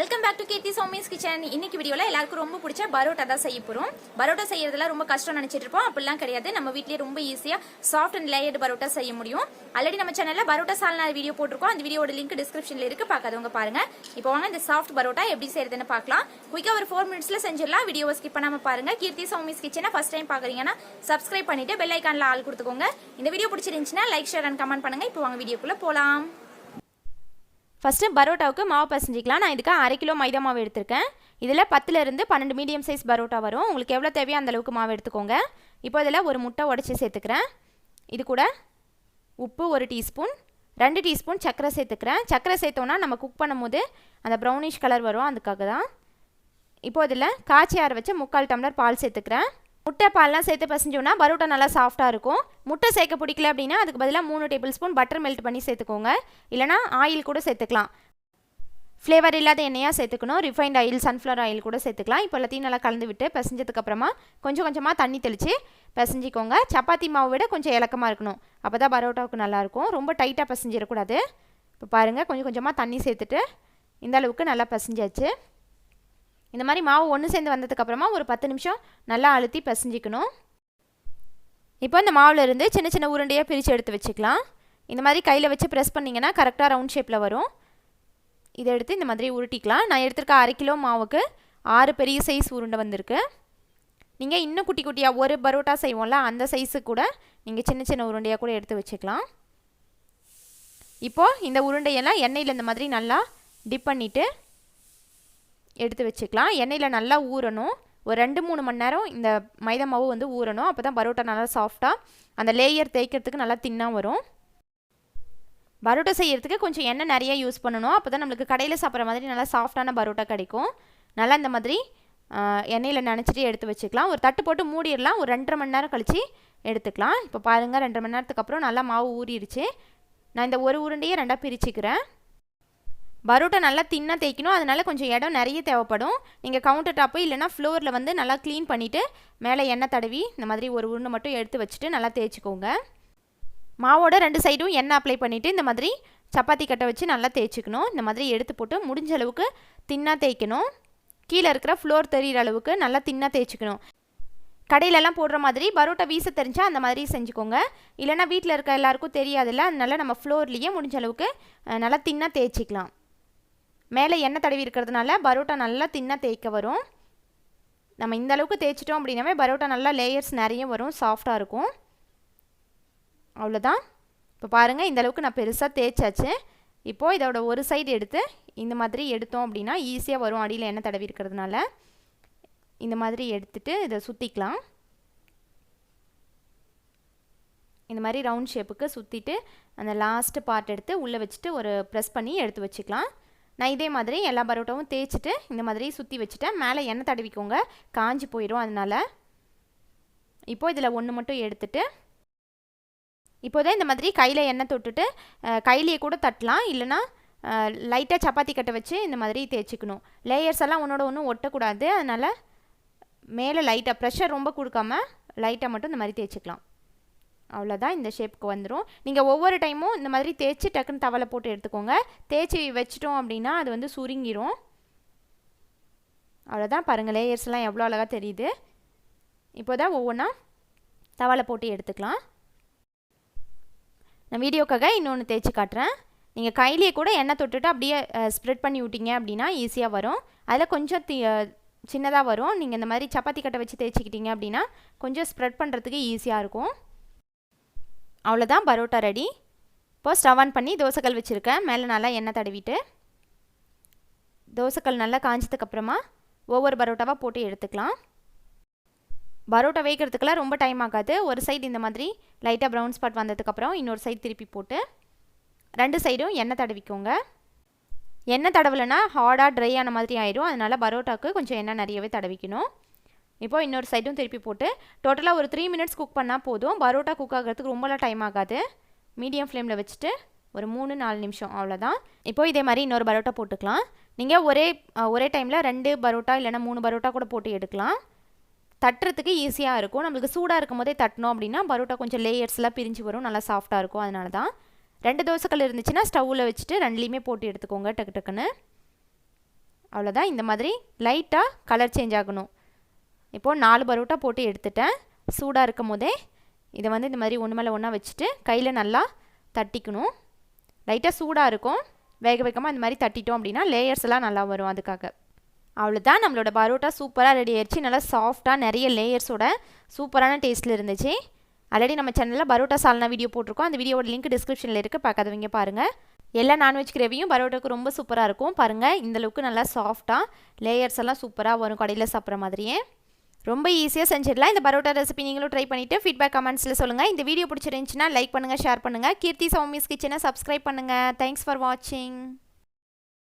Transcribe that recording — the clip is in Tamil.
Welcome back to Keerthi Sowmi's kitchen. இன்னைக்கு வீடியோல எல்லாருக்கும் ரொம்ப பிடிச்ச பரோட்டா தான் செய்ய போறோம். பரோட்டா செய்யறதுல ரொம்ப கஷ்டம் நினைச்சிட்டு இருப்போம். அப்படிலாம் கிடையாது. நம்ம வீட்லயே ரொம்ப ஈஸியா சாஃப்ட் அண்ட் லேயர்டு பரோட்டா செய்ய முடியும். ஆல்ரெடி நம்ம சேனல்ல பரோட்டா சால்னா வீடியோ போட்டிருக்கோம். அந்த வீடியோட லிங்க் டிஸ்கிரிப்ஷன்ல இருக்கு, பார்க்காதவங்க பாருங்க. இப்போ வாங்க இந்த சாஃப்ட் பரோட்டா எப்படி செய்யறதுன்னு பார்க்கலாம். குயிக்கா ஒரு 4 மினிட்ஸ்ல செஞ்சிடலாம். வீடியோவை ஸ்கிப் பண்ணாம பாருங்க. கீர்த்தி சௌமிஸ் கிச்சனை ஃபர்ஸ்ட் டைம் பாக்குறீங்கன்னா சப்ஸ்கிரைப் பண்ணிட்டு பெல் ஐகான்ல ஆல் கொடுத்துக்கோங்க. இந்த வீடியோ பிடிச்சிருந்துச்சுன்னா லைக், ஷேர் அண்ட் கமெண்ட் பண்ணுங்க. இப்போ வாங்க வீடியோக்குள்ள போலாம். ஃபஸ்ட்டு பரோட்டாவுக்கு மாவு பசஞ்சிக்கலாம். நான் இதுக்கு 1/2 கிலோ மைதா மாவு எடுத்திருக்கேன். இதில் 10லேருந்து 12 மீடியம் சைஸ் பரோட்டா வரும். உங்களுக்கு எவ்வளோ தேவையோ அந்தளவுக்கு மாவு எடுத்துக்கோங்க. இப்போ இதில் ஒரு முட்டை உடச்சி சேர்த்துக்கிறேன். இது கூட உப்பு 1 டீஸ்பூன், 2 டீஸ்பூன் சர்க்கரை சேர்த்துக்கிறேன். சர்க்கரை சேர்த்தோன்னா நம்ம குக் பண்ணும்போது அந்த ப்ரௌனிஷ் கலர் வரும், அதுக்காக தான். இப்போ இதில் காய்ச்சி ஆற வச்சு 3/4 டம்ளர் பால் சேர்த்துக்கிறேன். முட்டை பால்லாம் சேர்த்து பசஞ்சோன்னா பரோட்டா நல்லா சாஃப்டாக இருக்கும். முட்டை சேர்க்க பிடிக்கல அப்படின்னா அதுக்கு பதிலாக 3 டேபிள் ஸ்பூன் பட்டர் மெல்ட் பண்ணி சேர்த்துக்கோங்க. இல்லைனா ஆயில் கூட சேர்த்துக்கலாம். ஃப்ளேவர் இல்லாத எண்ணெயாக சேர்த்துக்கணும். ரிஃபைண்ட் ஆயில், சன்ஃப்ளவர் ஆயில் கூட சேர்த்துக்கலாம். இப்போ எல்லாத்தையும் நல்லா கலந்து விட்டு பிசைஞ்சதுக்கப்புறமா கொஞ்சம் கொஞ்சமாக தண்ணி தெளித்து பிசைஞ்சிக்கோங்க. சப்பாத்தி மாவை விட கொஞ்சம் இலக்கமாக இருக்கணும், அப்போ தான் பரோட்டாவுக்கு நல்லாயிருக்கும். ரொம்ப டைட்டாக பிசைஞ்சிடக்கூடாது. இப்போ பாருங்கள், கொஞ்சம் கொஞ்சமாக தண்ணி சேர்த்துட்டு இந்த அளவுக்கு நல்லா பிசைஞ்சாச்சு. இந்த மாதிரி மாவு ஒன்று சேர்ந்து வந்ததுக்கப்புறமா ஒரு 10 நிமிஷம் நல்லா அழுத்தி பிசைஞ்சிக்கணும். இப்போ இந்த மாவில் இருந்து சின்ன சின்ன உருண்டையாக பிரித்து எடுத்து வச்சுக்கலாம். இந்த மாதிரி கையில் வச்சு ப்ரெஸ் பண்ணிங்கன்னா கரெக்டாக ரவுண்ட் ஷேப்பில் வரும். இதை எடுத்து இந்த மாதிரி உருட்டிக்கலாம். நான் எடுத்துருக்க 1/2 கிலோ மாவுக்கு 6 பெரிய சைஸ் உருண்டை வந்திருக்கு. நீங்கள் இன்னும் குட்டி குட்டியாக ஒரு பரோட்டா செய்வோம்ல, அந்த சைஸு கூட நீங்கள் சின்ன சின்ன உருண்டையாக கூட எடுத்து வச்சுக்கலாம். இப்போது இந்த உருண்டையெல்லாம் எண்ணெயில் இந்த மாதிரி நல்லா டிப் பண்ணிவிட்டு எடுத்து வச்சுக்கலாம். எண்ணெயில் நல்லா ஊறணும். ஒரு 2-3 மணி நேரம் இந்த மைதா மாவு வந்து ஊறணும். அப்போ தான் பரோட்டா நல்லா சாஃப்டாக அந்த லேயர் தேய்க்கிறதுக்கு நல்லா தின்னாக வரும். பரோட்டா செய்யறதுக்கு கொஞ்சம் எண்ணெய் நிறைய யூஸ் பண்ணணும். அப்போ தான் நம்மளுக்கு கடையில் சாப்பிட்ற மாதிரி நல்லா சாஃப்டான பரோட்டா கிடைக்கும். நல்லா இந்த மாதிரி எண்ணெயில் நனைச்சிட்டு எடுத்து வச்சுக்கலாம். ஒரு தட்டு போட்டு மூடிடலாம். ஒரு 2.5 மணி நேரம் கழித்து எடுத்துக்கலாம். இப்போ பாருங்கள், 2.5 மணி நேரத்துக்கு அப்புறம் நல்லா மாவு ஊறிடுச்சு. நான் இந்த ஒரு உருண்டையை 2ஆக பிரிச்சுக்கிறேன். பரோட்டா நல்லா தின்னாக தேய்க்கணும், அதனால் கொஞ்சம் இடம் நிறைய தேவைப்படும். நீங்கள் கவுண்டர் டாப்பு இல்லைனா ஃப்ளோரில் வந்து நல்லா க்ளீன் பண்ணிவிட்டு மேலே எண்ணெய் தடவி இந்த மாதிரி ஒரு உருண்டை மட்டும் எடுத்து வச்சுட்டு நல்லா தேய்ச்சிக்கோங்க. மாவோட 2 சைடும் எண்ணெய் அப்ளை பண்ணிவிட்டு இந்த மாதிரி சப்பாத்தி கட்டை வச்சு நல்லா தேய்ச்சிக்கணும். இந்த மாதிரி எடுத்து போட்டு முடிஞ்ச அளவுக்கு தின்னாக தேய்க்கணும். கீழே இருக்கிற ஃப்ளோர் தெரிகிற அளவுக்கு நல்லா தின்னாக தேய்ச்சிக்கணும். கடையிலலாம் போடுற மாதிரி பரோட்டா வீச தெரிஞ்சால் அந்த மாதிரி செஞ்சுக்கோங்க. இல்லைனா வீட்டில் இருக்க எல்லாருக்கும் தெரியாதுல்ல, அதனால நம்ம ஃப்ளோர்லேயே முடிஞ்ச அளவுக்கு நல்லா தின்னாக தேய்ச்சிக்கலாம். மேலே எண்ணெய் தடவி இருக்கிறதுனால பரோட்டா நல்லா தின்னாக தேய்க்க வரும். நம்ம இந்த அளவுக்கு தேய்ச்சிட்டோம் அப்படின்னாவே பரோட்டா நல்லா லேயர்ஸ் நிறைய வரும், சாஃப்டாக இருக்கும். அவ்வளோதான். இப்போ பாருங்கள், இந்த அளவுக்கு நான் பெருசாக தேய்ச்சாச்சு. இப்போது இதோட ஒரு சைடு எடுத்து இந்த மாதிரி எடுத்தோம் அப்படின்னா ஈஸியாக வரும். அடியில் எண்ணெய் தடவி இருக்கிறதுனால இந்த மாதிரி எடுத்துட்டு இதை சுற்றிக்கலாம். இந்த மாதிரி ரவுண்ட் ஷேப்புக்கு சுற்றிட்டு அந்த லாஸ்ட்டு பார்ட் எடுத்து உள்ளே வச்சுட்டு ஒரு ப்ரெஸ் பண்ணி எடுத்து வச்சுக்கலாம். நான் இதே மாதிரி எல்லா பரோட்டாவும் தேய்ச்சிட்டு இந்த மாதிரி சுற்றி வச்சுட்டேன். மேலே எண்ணெய் தடவிக்கோங்க, காஞ்சி போயிடும் அதனால். இப்போது இதில் ஒன்று மட்டும் எடுத்துட்டு இப்போதான் இந்த மாதிரி கையில் எண்ணெய் தொட்டுட்டு கையிலேயே கூட தட்டலாம். இல்லைனா லைட்டாக சப்பாத்தி கட்டை வச்சு இந்த மாதிரி தேய்ச்சிக்கணும். லேயர்ஸ் எல்லாம் ஒன்றோட ஒன்று ஒட்டக்கூடாது. அதனால் மேலே லைட்டாக ப்ரெஷர் ரொம்ப கொடுக்காம லைட்டாக மட்டும் இந்த மாதிரி தேய்ச்சிக்கலாம். அவ்வளோதான், இந்த ஷேப்புக்கு வந்துடும். நீங்கள் ஒவ்வொரு டைமும் இந்த மாதிரி தேய்ச்சி டக்குன்னு தவலை போட்டு எடுத்துக்கோங்க. தேய்ச்சி வச்சிட்டோம் அப்படின்னா அது வந்து சுருங்கிரும். அவ்வளோதான், பாருங்கள் லேயர்ஸ்லாம் எவ்வளோ அழகாக தெரியுது. இப்போ தான் ஒவ்வொன்றா தவலை போட்டு எடுத்துக்கலாம். நான் வீடியோக்காக இன்னொன்று தேய்ச்சி காட்டுறேன். நீங்கள் கையிலேயே கூட எண்ணெய் தொட்டுட்டு அப்படியே ஸ்ப்ரெட் பண்ணி விட்டீங்க அப்படின்னா ஈஸியாக வரும். அதில் கொஞ்சம் சின்னதாக வரும். நீங்கள் இந்த மாதிரி சப்பாத்தி கட்டை வச்சு தேய்ச்சிக்கிட்டீங்க அப்படின்னா கொஞ்சம் ஸ்ப்ரெட் பண்ணுறதுக்கு ஈஸியாக இருக்கும். அவ்வளோதான், பரோட்டா ரெடி. இப்போது ஸ்டவ் ஆன் பண்ணி தோசைக்கல் வச்சுருக்கேன். மேலே நல்லா எண்ணெய் தடவிட்டு தோசைக்கல் நல்லா காஞ்சதுக்கப்புறமா ஒவ்வொரு பரோட்டாவாக போட்டு எடுத்துக்கலாம். பரோட்டா வேகிறதுக்கெல்லாம் ரொம்ப டைம் ஆகாது. ஒரு சைடு இந்த மாதிரி லைட்டாக ப்ரௌன் ஸ்பாட் வந்ததுக்கப்புறம் இன்னொரு சைடு திருப்பி போட்டு 2 சைடும் எண்ணெய் தடவிக்கோங்க. எண்ணெய் தடவலைன்னா ஹார்டாக ட்ரை ஆன மாதிரி ஆயிடும். அதனால் பரோட்டாவுக்கு கொஞ்சம் எண்ணெய் நிறையவே தடவிக்கணும். இப்போது இன்னொரு சைடும் திருப்பி போட்டு டோட்டலாக ஒரு 3 மினிட்ஸ் குக் பண்ணால் போதும். பரோட்டா குக் ஆகிறதுக்கு ரொம்பலாம் டைம் ஆகாது. மீடியம் ஃப்ளேமில் வச்சுட்டு ஒரு 3-4 நிமிஷம், அவ்வளோதான். இப்போது இதே மாதிரி இன்னொரு பரோட்டா போட்டுக்கலாம். நீங்கள் ஒரே டைமில் 2 பரோட்டா இல்லைனா 3 பரோட்டா கூட போட்டு எடுக்கலாம். தட்டுறதுக்கு ஈஸியாக இருக்கும். நம்மளுக்கு சூடாக இருக்கும் போதே தட்டினோம் அப்படின்னா பரோட்டா கொஞ்சம் லேயர்ஸ்லாம் பிரிஞ்சு வரும், நல்லா சாஃப்டாக இருக்கும். அதனால தான் 2 தோசைக்கல் இருந்துச்சுன்னா ஸ்டவ்வில் வச்சுட்டு 2லேயுமே போட்டு எடுத்துக்கோங்க டக்கு டக்குன்னு. அவ்வளோதான். இந்த மாதிரி லைட்டாக கலர் சேஞ்ச் ஆகணும். இப்போது 4 பரோட்டா போட்டு எடுத்துட்டேன். சூடாக இருக்கும் போதே இதை வந்து இந்த மாதிரி ஒன்று மேலே ஒன்றா வச்சுட்டு கையில் நல்லா தட்டிக்கணும். லைட்டாக சூடாக இருக்கும், வேக வேகமாக இந்த மாதிரி தட்டிட்டோம் அப்படின்னா லேயர்ஸ் எல்லாம் நல்லா வரும். அதுக்காக அவ்வளோதான். நம்மளோட பரோட்டா சூப்பராக ரெடி ஆயிடுச்சு. நல்லா சாஃப்டாக நிறைய லேயர்ஸோட சூப்பரான டேஸ்ட்டில் இருந்துச்சு. ஆல்ரெடி நம்ம சேனலில் பரோட்டா சால்னா வீடியோ போட்டிருக்கோம். அந்த வீடியோட லிங்க் டிஸ்கிரிப்ஷனில் இருக்குது, பார்க்காதவங்க பாருங்கள். எல்லா நான்வெஜ் கிரேவியும் பரோட்டாவுக்கு ரொம்ப சூப்பராக இருக்கும். பாருங்கள், இந்தளவுக்கு நல்லா சாஃப்டாக லேயர்ஸ் எல்லாம் சூப்பராக வரும், கடையில் சாப்பிட்ற மாதிரியே. ரொம்ப ஈஸியாக செஞ்சிடலாம். இந்த பரோட்டா ரெசிபி நீங்களும் ட்ரை பண்ணிவிட்டு ஃபீட்பேக் கமெண்ட்ஸில் சொல்லுங்கள். இந்த வீடியோ பிடிச்சிருந்துச்சுன்னா லைக் பண்ணுங்கள், ஷேர் பண்ணுங்கள். கீர்த்தி சௌமிஸ் கிச்சனை சப்ஸ்கிரைப் பண்ணுங்கள். தேங்க்ஸ் ஃபார் வாட்சிங்.